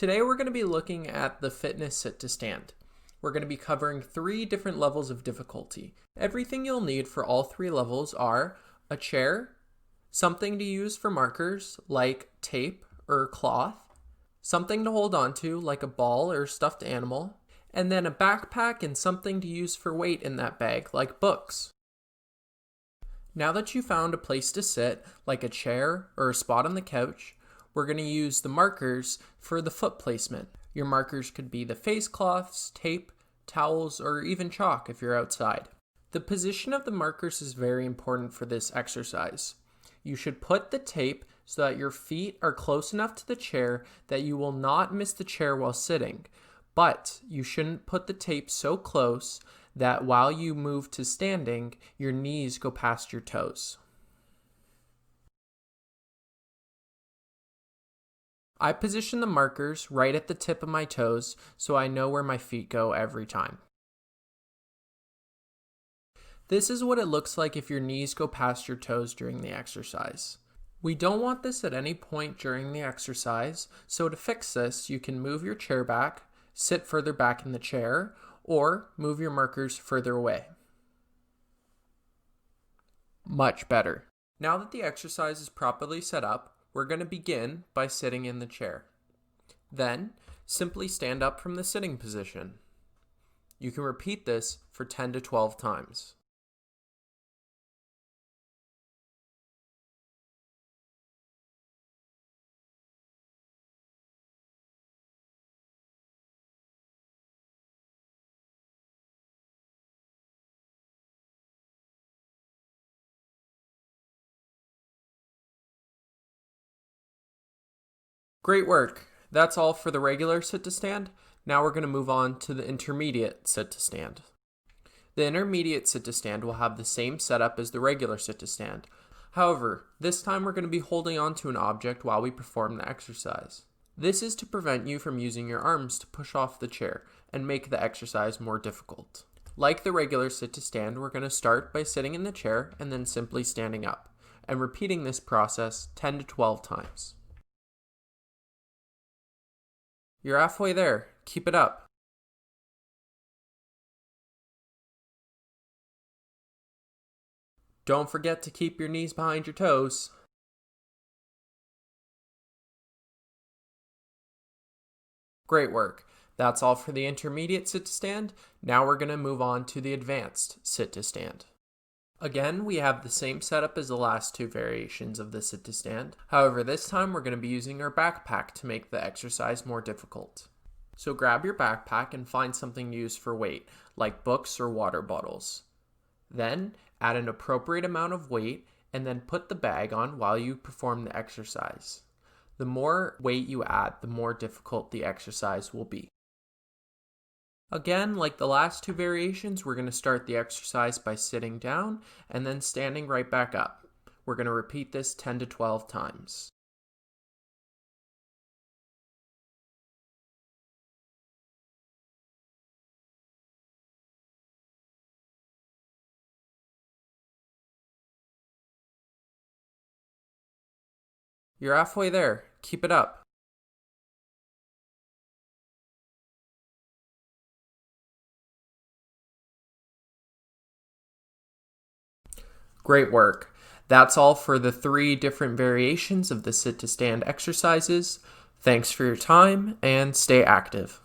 Today we're going to be looking at the fitness sit to stand. We're going to be covering 3 different levels of difficulty. Everything you'll need for all 3 levels are a chair, something to use for markers like tape or cloth, something to hold on to like a ball or stuffed animal, and then a backpack and something to use for weight in that bag like books. Now that you found a place to sit, like a chair or a spot on the couch, we're going to use the markers for the foot placement. Your markers could be the face cloths, tape, towels, or even chalk if you're outside. The position of the markers is very important for this exercise. You should put the tape so that your feet are close enough to the chair that you will not miss the chair while sitting, but you shouldn't put the tape so close that while you move to standing, your knees go past your toes. I position the markers right at the tip of my toes so I know where my feet go every time. This is what it looks like if your knees go past your toes during the exercise. We don't want this at any point during the exercise, so to fix this, you can move your chair back, sit further back in the chair, or move your markers further away. Much better. Now that the exercise is properly set up, we're going to begin by sitting in the chair. Then, simply stand up from the sitting position. You can repeat this for 10 to 12 times. Great work. That's all for the regular sit to stand. Now we're going to move on to the intermediate sit to stand. The intermediate sit to stand will have the same setup as the regular sit to stand. However, this time we're going to be holding on to an object while we perform the exercise. This is to prevent you from using your arms to push off the chair and make the exercise more difficult. Like the regular sit to stand, we're going to start by sitting in the chair and then simply standing up, and repeating this process 10 to 12 times. You're halfway there. Keep it up. Don't forget to keep your knees behind your toes. Great work. That's all for the intermediate sit to stand. Now we're going to move on to the advanced sit to stand. Again, we have the same setup as the last 2 variations of the sit to stand. However, this time we're going to be using our backpack to make the exercise more difficult. So grab your backpack and find something to use for weight, like books or water bottles. Then add an appropriate amount of weight and then put the bag on while you perform the exercise. The more weight you add, the more difficult the exercise will be. Again, like the last 2 variations, we're going to start the exercise by sitting down and then standing right back up. We're going to repeat this 10 to 12 times. You're halfway there. Keep it up. Great work. That's all for the 3 different variations of the sit to stand exercises. Thanks for your time and stay active.